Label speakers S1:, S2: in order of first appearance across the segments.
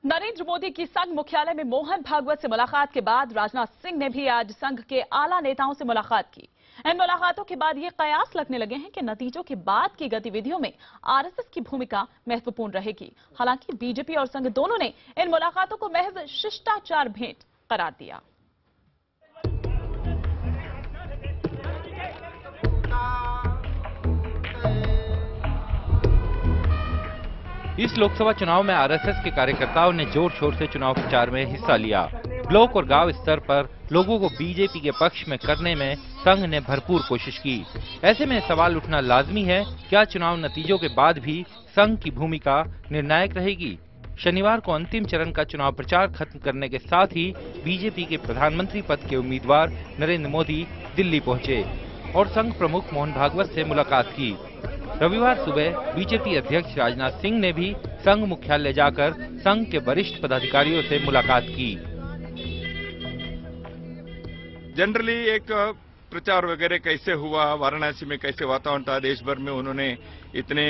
S1: नरेंद्र मोदी की संघ मुख्यालय में मोहन भागवत से मुलाकात के बाद राजनाथ सिंह ने भी आज संघ के आला नेताओं से मुलाकात की। इन मुलाकातों के बाद ये कयास लगने लगे हैं कि नतीजों के बाद की गतिविधियों में आरएसएस की भूमिका महत्वपूर्ण रहेगी। हालांकि बीजेपी और संघ दोनों ने इन मुलाकातों को महज शिष्टाचार भेंट करार दिया।
S2: इस लोकसभा चुनाव में आरएसएस के कार्यकर्ताओं ने जोर शोर से चुनाव प्रचार में हिस्सा लिया। ब्लॉक और गांव स्तर पर लोगों को बीजेपी के पक्ष में करने में संघ ने भरपूर कोशिश की। ऐसे में सवाल उठना लाजमी है, क्या चुनाव नतीजों के बाद भी संघ की भूमिका निर्णायक रहेगी? शनिवार को अंतिम चरण का चुनाव प्रचार खत्म करने के साथ ही बीजेपी के प्रधानमंत्री पद के उम्मीदवार नरेंद्र मोदी दिल्ली पहुंचे और संघ प्रमुख मोहन भागवत से मुलाकात की। रविवार सुबह बीजेपी अध्यक्ष राजनाथ सिंह ने भी संघ मुख्यालय जाकर संघ के वरिष्ठ पदाधिकारियों से मुलाकात की।
S3: जनरली एक प्रचार वगैरह कैसे हुआ, वाराणसी में कैसे वातावरण था, देश भर में उन्होंने इतने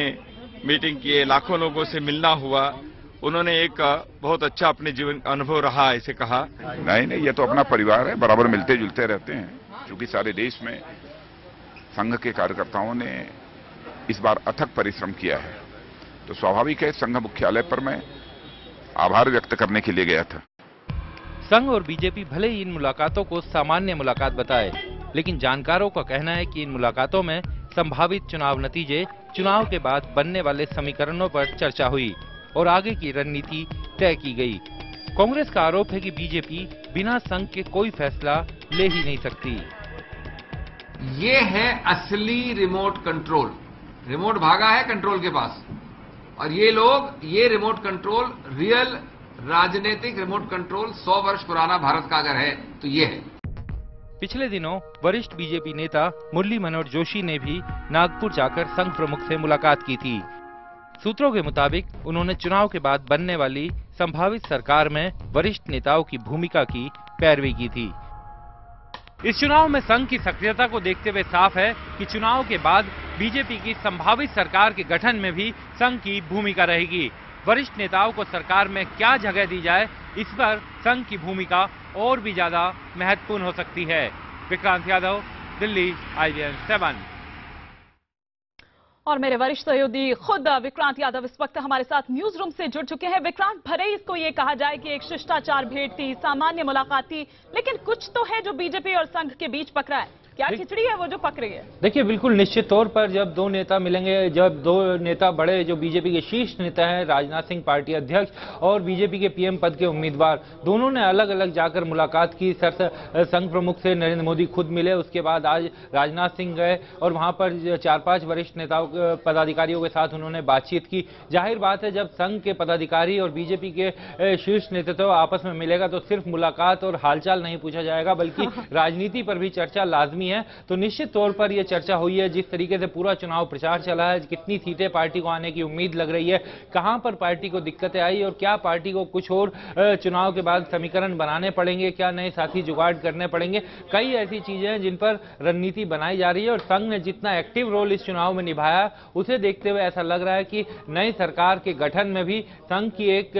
S3: मीटिंग किए, लाखों लोगों से मिलना हुआ, उन्होंने एक बहुत अच्छा अपने जीवन अनुभव रहा ऐसे कहा।
S4: नहीं, ये तो अपना परिवार है, बराबर मिलते जुलते रहते हैं। क्योंकि सारे देश में संघ के कार्यकर्ताओं ने इस बार अथक परिश्रम किया है, तो स्वाभाविक है संघ मुख्यालय पर मैं आभार व्यक्त करने के लिए गया था।
S2: संघ और बीजेपी भले ही इन मुलाकातों को सामान्य मुलाकात बताए, लेकिन जानकारों का कहना है कि इन मुलाकातों में संभावित चुनाव नतीजे, चुनाव के बाद बनने वाले समीकरणों पर चर्चा हुई और आगे की रणनीति तय की गई। कांग्रेस का आरोप है कि बीजेपी बिना संघ के कोई फैसला ले ही नहीं सकती।
S5: ये है असली रिमोट कंट्रोल। रिमोट भागा है कंट्रोल के पास, और ये लोग ये रिमोट कंट्रोल, रियल राजनीतिक रिमोट कंट्रोल 100 वर्ष पुराना भारत का अगर है तो ये है।
S2: पिछले दिनों वरिष्ठ बीजेपी नेता मुरली मनोहर जोशी ने भी नागपुर जाकर संघ प्रमुख से मुलाकात की थी। सूत्रों के मुताबिक उन्होंने चुनाव के बाद बनने वाली संभावित सरकार में वरिष्ठ नेताओं की भूमिका की पैरवी की थी। इस चुनाव में संघ की सक्रियता को देखते हुए साफ है कि चुनाव के बाद बीजेपी की संभावित सरकार के गठन में भी संघ की भूमिका रहेगी। वरिष्ठ नेताओं को सरकार में क्या जगह दी जाए, इस पर संघ की भूमिका और भी ज्यादा महत्वपूर्ण हो सकती है। विक्रांत यादव, दिल्ली, IVN 7।
S1: और मेरे वरिष्ठ सहयोगी खुद विक्रांत यादव इस वक्त हमारे साथ न्यूज रूम से जुड़ चुके हैं। विक्रांत, भले ही इसको ये कहा जाए कि एक शिष्टाचार भेंट थी, सामान्य मुलाकात थी, लेकिन कुछ तो है जो बीजेपी और संघ के बीच पक रहा है। क्या खिचड़ी है वो जो पक रही है?
S2: देखिए, बिल्कुल निश्चित तौर पर जब दो नेता मिलेंगे, जब दो नेता बड़े जो बीजेपी के शीर्ष नेता हैं, राजनाथ सिंह पार्टी अध्यक्ष और बीजेपी के PM पद के उम्मीदवार, दोनों ने अलग अलग जाकर मुलाकात की। संघ प्रमुख से नरेंद्र मोदी खुद मिले, उसके बाद आज राजनाथ सिंह गए और वहां पर 4-5 वरिष्ठ नेताओं पदाधिकारियों के साथ उन्होंने बातचीत की। जाहिर बात है, जब संघ के पदाधिकारी और बीजेपी के शीर्ष नेतृत्व आपस में मिलेगा तो सिर्फ मुलाकात और हालचाल नहीं पूछा जाएगा, बल्कि राजनीति पर भी चर्चा लाजमी है। तो निश्चित तौर पर यह चर्चा हुई है, जिस तरीके से पूरा चुनाव प्रचार चला है, कितनी सीटें पार्टी को आने की उम्मीद लग रही है, कहां पर पार्टी को दिक्कतें आई और क्या पार्टी को कुछ और चुनाव के बाद समीकरण बनाने पड़ेंगे, क्या नए साथी जुगाड़ करने पड़ेंगे। कई ऐसी चीजें हैं जिन पर रणनीति बनाई जा रही है और संघ ने जितना एक्टिव रोल इस चुनाव में निभाया, उसे देखते हुए ऐसा लग रहा है कि नई सरकार के गठन में भी संघ की एक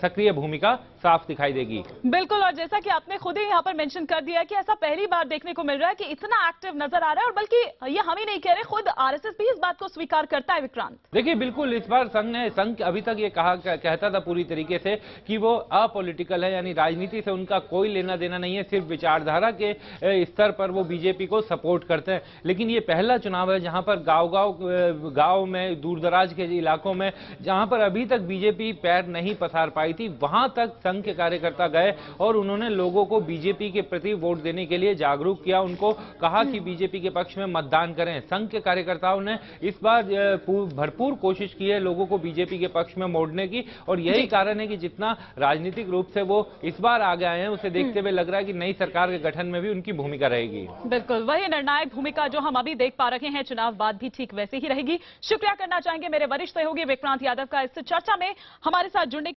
S2: सक्रिय भूमिका साफ दिखाई देगी।
S1: बिल्कुल, और जैसा कि आपने खुद ही यहाँ पर मेंशन कर दिया कि ऐसा पहली बार देखने को मिल रहा है कि इतना एक्टिव नजर आ रहा है, और बल्कि ये हम ही नहीं कह रहे, खुद आरएसएस भी इस बात को स्वीकार करता है। विक्रांत,
S2: देखिए, बिल्कुल इस बार संघ अभी तक ये कहता था पूरी तरीके से कि वो अपॉलिटिकल है, यानी राजनीति से उनका कोई लेना देना नहीं है, सिर्फ विचारधारा के स्तर पर वो बीजेपी को सपोर्ट करते हैं। लेकिन ये पहला चुनाव है जहां पर गांव में, दूर दराज के इलाकों में जहां पर अभी तक बीजेपी पैर नहीं पसार पाई थी, वहां तक संघ के कार्यकर्ता गए और उन्होंने लोगों को बीजेपी के प्रति वोट देने के लिए जागरूक किया। उनको कहा कि बीजेपी के पक्ष में मतदान करें। संघ के कार्यकर्ताओं ने इस बार भरपूर कोशिश की है लोगों को बीजेपी के पक्ष में मोड़ने की, और यही कारण है कि जितना राजनीतिक रूप से वो इस बार आगे आए हैं, उसे देखते हुए लग रहा है कि नई सरकार के गठन में भी उनकी भूमिका रहेगी।
S1: बिल्कुल वही निर्णायक भूमिका जो हम अभी देख पा रहे हैं, चुनाव बाद भी ठीक वैसे ही रहेगी। शुक्रिया करना चाहेंगे मेरे वरिष्ठ सहयोगी विक्रांत यादव का इस चर्चा में हमारे साथ जुड़ने